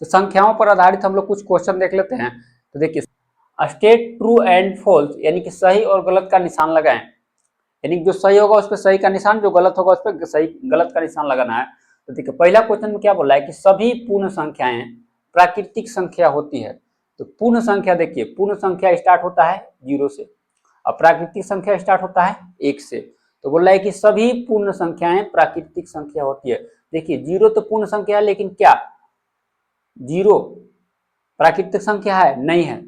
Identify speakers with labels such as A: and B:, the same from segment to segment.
A: तो संख्याओं पर आधारित हम लोग कुछ क्वेश्चन देख लेते हैं। तो देखिए, स्टेट ट्रू एंड फॉल्स, यानी कि सही और गलत का निशान लगाएं, यानी जो सही होगा उस पर सही का निशान, जो गलत होगा उस पर सही गलत का निशान लगाना है। तो देखिए, पहला क्वेश्चन में क्या बोला है कि सभी पूर्ण संख्याएं प्राकृतिक संख्या होती है। तो पूर्ण संख्या, देखिए पूर्ण संख्या स्टार्ट होता है 0 से और प्राकृतिक संख्या स्टार्ट होता है 1 से। तो बोल रहा है कि सभी पूर्ण संख्याएं प्राकृतिक संख्या होती है। देखिए 0 तो पूर्ण संख्या है, लेकिन क्या 0 प्राकृतिक संख्या है? नहीं है।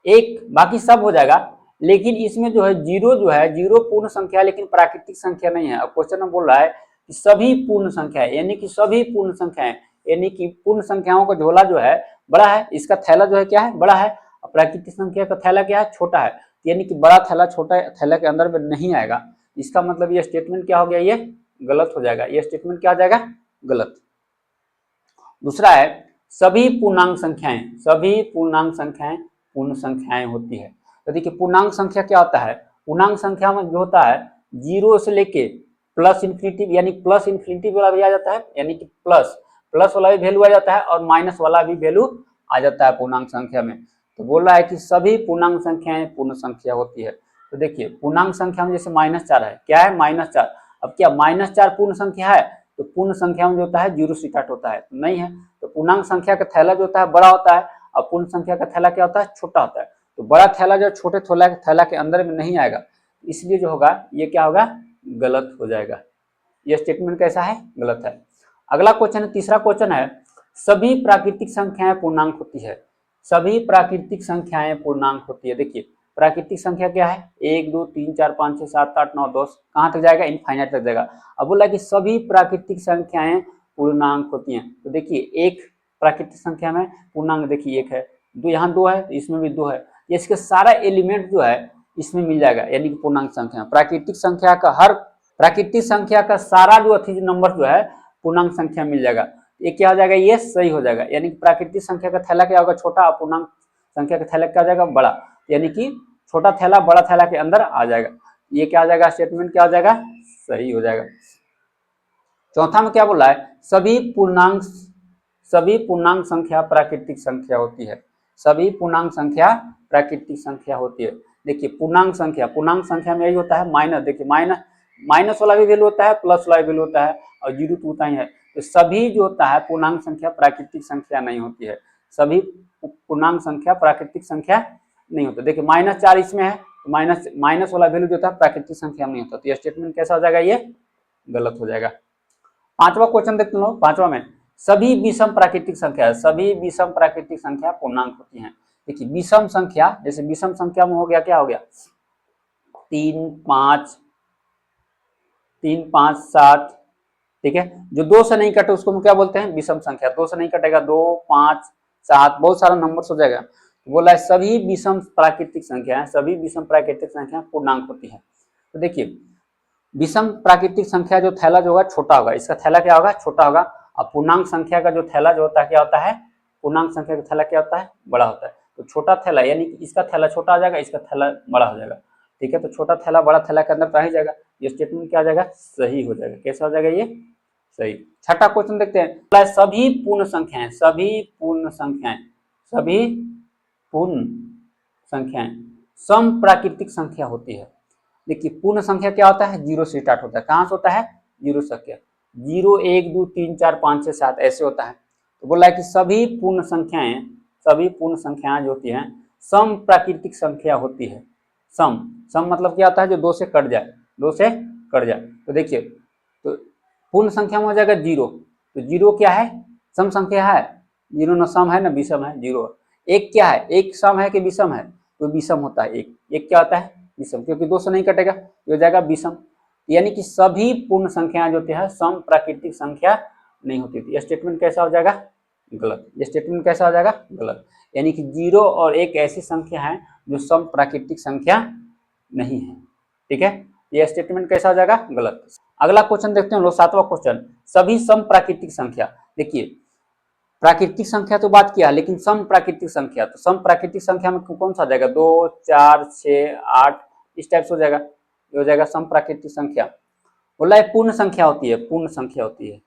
A: एक बाकी सब हो जाएगा, लेकिन इसमें जो है 0 जो है 0 पूर्ण संख्या है लेकिन प्राकृतिक संख्या नहीं है। अब क्वेश्चन में बोल रहा है कि सभी पूर्ण संख्या है, यानी कि सभी पूर्ण संख्या है, यानी कि पूर्ण संख्याओं का झोला जो है बड़ा है, इसका थैला जो है क्या है? बड़ा है। और प्राकृतिक संख्या का थैला क्या है? छोटा है। यानी कि बड़ा थैला छोटा थैला के अंदर में नहीं आएगा। इसका मतलब ये स्टेटमेंट क्या हो गया? ये गलत हो जाएगा। ये स्टेटमेंट क्या हो जाएगा? गलत। दूसरा है सभी पूर्णांक संख्याएं, सभी पूर्णांक संख्याएं पूर्ण संख्याएं होती है। तो देखिए पूर्णांक संख्या क्या होता है? पूर्णांक संख्या में जो होता है 0 से लेके प्लस इन्फिनिटी, यानी प्लस इन्फिनिटी वाला भी आ जाता है, यानी कि प्लस वाला भी वैल्यू आ जाता है और माइनस वाला भी वैल्यू आ जाता है पूर्णांक संख्या में। तो बोल रहा है कि सभी पूर्णांक संख्याएं पूर्ण संख्या होती है। तो देखिए पूर्णांक संख्या में जैसे -4 है, क्या है? -4। अब क्या -4 पूर्ण संख्या है? तो पूर्ण संख्या में जो होता है 0 से स्टार्ट होता है, तो नहीं है। तो पूर्णांक संख्या का थैला जो होता है बड़ा होता है और पूर्ण संख्या का थैला क्या होता है? छोटा होता है। तो बड़ा थैला जो छोटे थैला के अंदर में नहीं आएगा, इसलिए जो होगा ये क्या होगा? गलत हो जाएगा। यह स्टेटमेंट कैसा है? गलत है। अगला क्वेश्चन है, तीसरा क्वेश्चन है सभी प्राकृतिक संख्याएं पूर्णांक होती है। सभी प्राकृतिक संख्याएं पूर्णांक होती है। देखिए प्राकृतिक संख्या क्या है? 1 2 3 4 5 6 7 8 9 10, कहाँ तक जाएगा? इनफाइनाइट तक जाएगा। अब बोला कि सभी प्राकृतिक संख्याएं पूर्णांक होती हैं। तो देखिए एक प्राकृतिक संख्या में पूर्णांक देखिए 1 है, दो यहाँ 2 है, इसमें भी 2 है, इसके सारा एलिमेंट जो है इसमें मिल जाएगा, यानी कि पूर्णांक संख्या। प्राकृतिक संख्या का सारा जो अथी नंबर जो है पूर्णांक संख्या मिल जाएगा। ये क्या हो जाएगा? ये सही हो जाएगा। यानी कि प्राकृतिक संख्या का थैला क्या होगा? छोटा, और पूर्णांक संख्या का थैला क्या हो जाएगा? बड़ा। यानी कि छोटा थैला बड़ा थैला के अंदर आ जाएगा। ये क्या हो जाएगा? स्टेटमेंट क्या हो जाएगा? सही हो जाएगा। चौथा में क्या बोल रहा है? सभी पूर्णांक संख्या प्राकृतिक संख्या होती है। सभी पूर्णांक संख्या प्राकृतिक संख्या होती है। देखिए पूर्णांक संख्या में यही होता है माइनस। देखिए माइनस वाला भी वैल्यू होता है, प्लस वाला भी वैल्यू होता है और 0 तो होता ही है। तो सभी जो होता है पूर्णांक संख्या प्राकृतिक संख्या नहीं होती है। सभी पूर्णांक संख्या प्राकृतिक संख्या नहीं होता। देखिए -4 इसमें है, तो माइनस वाला वैल्यू जो होता है प्राकृतिक संख्या में नहीं होता। तो यह स्टेटमेंट कैसा हो जाएगा? ये गलत हो जाएगा। पांचवा क्वेश्चन देखते हैं। पांचवा में सभी विषम प्राकृतिक संख्या है। सभी विषम प्राकृतिक संख्या पूर्णांक होती हैं। देखिए विषम संख्या, जैसे विषम संख्या में हो गया, क्या हो गया? 3 5 7, ठीक है। जो 2 से नहीं कटे उसको हम क्या बोलते हैं? विषम संख्या। 2 से नहीं कटेगा, 2 5 7 बहुत सारा नंबर हो जाएगा। बोला है सभी विषम प्राकृतिक संख्या है, सभी विषम प्राकृतिक संख्या पूर्णांक होती है। तो देखिए विषम प्राकृतिक संख्या जो थैला जो होगा छोटा होगा, इसका थैला क्या होगा? छोटा होगा। और पूर्णांक संख्या का जो थैला जो होता है क्या होता है? पूर्णांक संख्या का थैला क्या होता है? बड़ा होता है। तो छोटा थैला, यानी कि इसका थैला छोटा हो जाएगा, इसका थैला बड़ा हो जाएगा, ठीक है। तो छोटा थैला बड़ा थैला के अंदर तो आ ही जाएगा। ये स्टेटमेंट क्या आ जाएगा? सही हो जाएगा। कैसा हो जाएगा? ये सही। छठा क्वेश्चन देखते हैं। सभी पूर्ण संख्याएं, सभी पूर्ण संख्याएं सम प्राकृतिक संख्या होती है। देखिए पूर्ण संख्या क्या होता है? 0 से स्टार्ट होता है। कहां से होता है? 0 संख्या। 0 1 2 3 4 5 6 7 ऐसे होता है। तो बोला है कि सभी पूर्ण संख्याएं जो होती हैं सम प्राकृतिक संख्या होती है। सम मतलब क्या होता है? जो 2 से कट जाए, 2 से कट जाए। तो देखिए तो पूर्ण संख्या में हो जाएगा 0। तो 0 क्या है? सम संख्या है। 0 न सम है न विषम है, 0। एक क्या है? एक सम है कि विषम है? तो विषम होता है। एक क्या होता है? विषम, क्योंकि 2 से नहीं कटेगा, ये हो जाएगा विषम। यानी कि सभी पूर्ण संख्याएं जो होती है सम प्राकृतिक संख्या नहीं होती थी। स्टेटमेंट कैसा हो जाएगा? गलत। ये स्टेटमेंट कैसा हो जाएगा? गलत। यानी कि 0 और 1 ऐसी संख्या है जो सम प्राकृतिक संख्या नहीं है, ठीक है। ये स्टेटमेंट कैसा हो जाएगा? गलत। अगला क्वेश्चन देखते हैं लोग, 7वां क्वेश्चन। सभी सम प्राकृतिक संख्या। देखिए प्राकृतिक संख्या तो बात किया, लेकिन सम प्राकृतिक संख्या, तो सम प्राकृतिक संख्या में कौन सा आ जाएगा? 2 4 6 8 इस टाइप से हो जाएगा। ये हो जाएगा सम प्राकृतिक संख्या। बोला है पूर्ण संख्या होती है, पूर्ण संख्या होती है,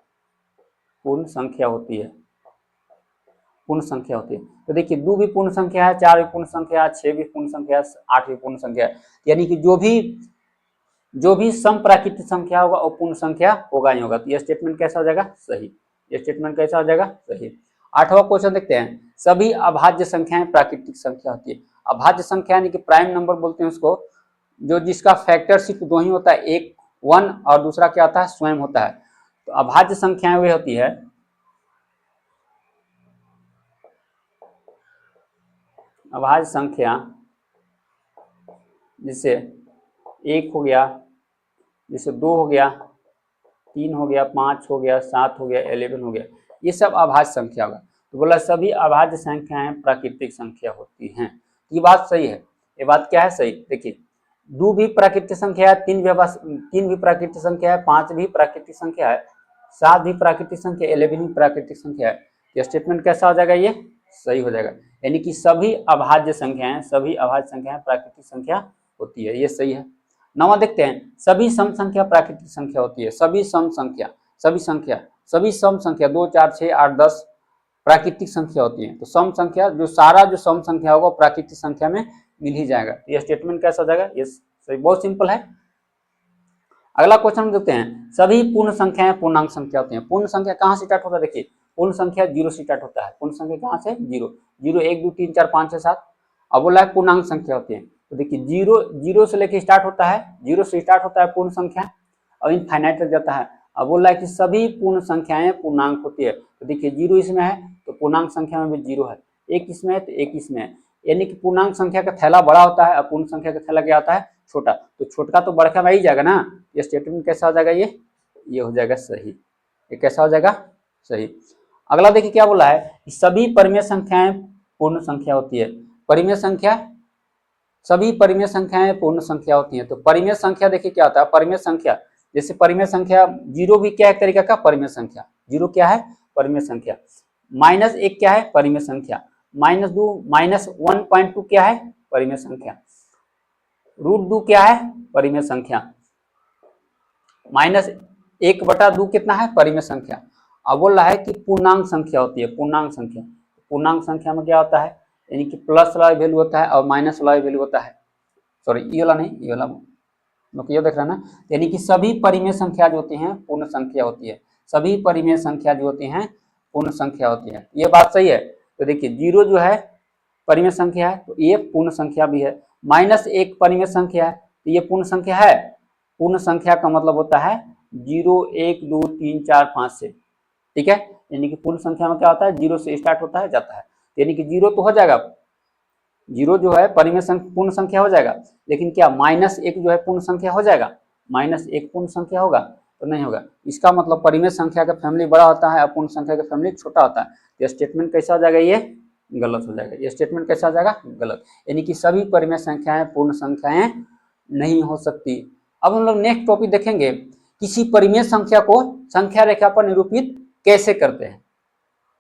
A: पूर्ण संख्या होती है। पूर्ण संख्या होती है। तो देखिए 2 भी पूर्ण संख्या है, 4 भी पूर्ण संख्या है, 6 भी पूर्ण संख्या है, 8 भी पूर्ण संख्या है, यानी कि जो भी सम प्राकृतिक संख्या होगा वो पूर्ण संख्या होगा ही होगा। तो यह स्टेटमेंट कैसा हो जाएगा? सही। ये स्टेटमेंट कैसा हो जाएगा? सही। 8वां क्वेश्चन देखते हैं, सभी अभाज्य संख्याएं प्राकृतिक संख्या होती है। अभाज्य संख्या यानी कि प्राइम नंबर बोलते हैं उसको, जो जिसका फैक्टर सिर्फ 2 ही होता है, एक 1 और दूसरा क्या होता है? स्वयं होता है। तो अभाज्य संख्याएं वे होती है अभाज्य संख्या, जिससे 1 हो गया, जैसे 2 हो गया, 3 हो गया, 5 हो गया, 7 हो गया, 11 हो गया, ये सब अभाज्य संख्या होगा। तो बोला सभी अभाज्य संख्याएं प्राकृतिक संख्या होती हैं। ये बात सही है। ये बात क्या है? सही। देखिए 2 भी प्राकृतिक संख्या है, 3 भी प्राकृतिक संख्या है, 5 भी प्राकृतिक संख्या है, 7 भी प्राकृतिक संख्या, 11 भी प्राकृतिक संख्या है। ये स्टेटमेंट कैसा हो जाएगा? ये सही हो जाएगा। यानी कि सभी अभाज्य संख्याएं प्राकृतिक संख्या होती है, ये सही है। 9वां देखते हैं, सभी सम संख्या प्राकृतिक संख्या होती है। सभी सम संख्या 2, 4, 6, 8, 10 प्राकृतिक संख्या होती है। तो सम संख्या जो सम संख्या होगा प्राकृतिक संख्या में मिल ही जाएगा। तो यह स्टेटमेंट कैसा हो जाएगा? ये सही, बहुत सिंपल है। अगला क्वेश्चन देखते हैं, सभी पूर्ण संख्याएं पूर्णांक संख्या होती हैं। पूर्ण संख्या कहाँ से स्टार्ट होता है? देखिए पूर्ण संख्या 0 से स्टार्ट होता है। पूर्ण संख्या कहाँ से? 0, 1, 2, 3, 4, 5, 6, 7। अब बोला है पूर्णांक संख्या होती है। तो देखिए 0 से लेके स्टार्ट होता है, 0 से स्टार्ट होता है पूर्ण संख्या और इनफाइनाइट तक जाता है। अब बोला है कि सभी पूर्ण संख्याएं पूर्णांक होती है। तो देखिए 0 इसमें है तो पूर्णांक संख्या में भी 0 है, 1 इसमें है तो 1 इसमें है, यानी कि पूर्णांक संख्या का थैला बड़ा होता है और पूर्ण संख्या का थैला क्या होता है? छोटा। तो छोटका तो बड़का में ही जाएगा ना। ये स्टेटमेंट कैसा हो जाएगा? ये हो जाएगा सही। ये कैसा हो जाएगा? सही। अगला देखिए क्या बोला है, सभी परिमेय संख्याएं पूर्ण संख्या होती है। परिमेय संख्या, सभी परिमेय संख्याएं पूर्ण संख्या होती हैं। तो परिमेय संख्या देखिए क्या होता है? परिमेय संख्या, जैसे परिमेय संख्या 0 भी क्या है? एक तरीका का परिमेय संख्या। 0 क्या है? परिमेय संख्या। -1 क्या है? परिमेय संख्या। -2 -1.2 क्या है? परिमेय संख्या। √2 क्या है? परिमेय संख्या। -1/2 कितना है? परिमेय संख्या। अब बोल रहा है कि पूर्णांक संख्या होती है। पूर्णांक संख्या, पूर्णांक संख्या में क्या होता है? यानी कि प्लस वाला वैल्यू होता है और माइनस वाला वैल्यू होता है। सॉरी ये वाला नहीं, ये वाला ये देख रहा है ना। यानी कि सभी परिमेय संख्या जो होती हैं पूर्ण संख्या होती है। सभी परिमेय संख्या जो होती हैं पूर्ण संख्या होती है। ये बात सही है। तो देखिए 0 जो है परिमेय संख्या है तो ये पूर्ण संख्या भी है। -1 परिमेय संख्या है तो ये पूर्ण संख्या है। पूर्ण संख्या का मतलब होता है 0, 1, 2, 3, 4, 5 से, ठीक है। यानी कि पूर्ण संख्या में क्या होता है? 0 से स्टार्ट होता है जाता है, यानी कि 0 तो हो जाएगा। 0 जो है परिमेय पूर्ण संख्या हो जाएगा, लेकिन क्या -1 जो है पूर्ण संख्या हो जाएगा? -1 पूर्ण संख्या होगा? तो नहीं होगा। इसका मतलब परिमेय संख्या का फैमिली बड़ा होता है और पूर्ण संख्या का फैमिली छोटा होता है। ये स्टेटमेंट कैसा हो जाएगा? ये गलत हो जाएगा। ये स्टेटमेंट कैसा हो जाएगा? गलत। यानी कि सभी परिमेय संख्याएं पूर्ण संख्याएं नहीं हो सकती। अब हम लोग नेक्स्ट टॉपिक देखेंगे, किसी परिमेय संख्या को संख्या रेखा पर निरूपित कैसे करते हैं।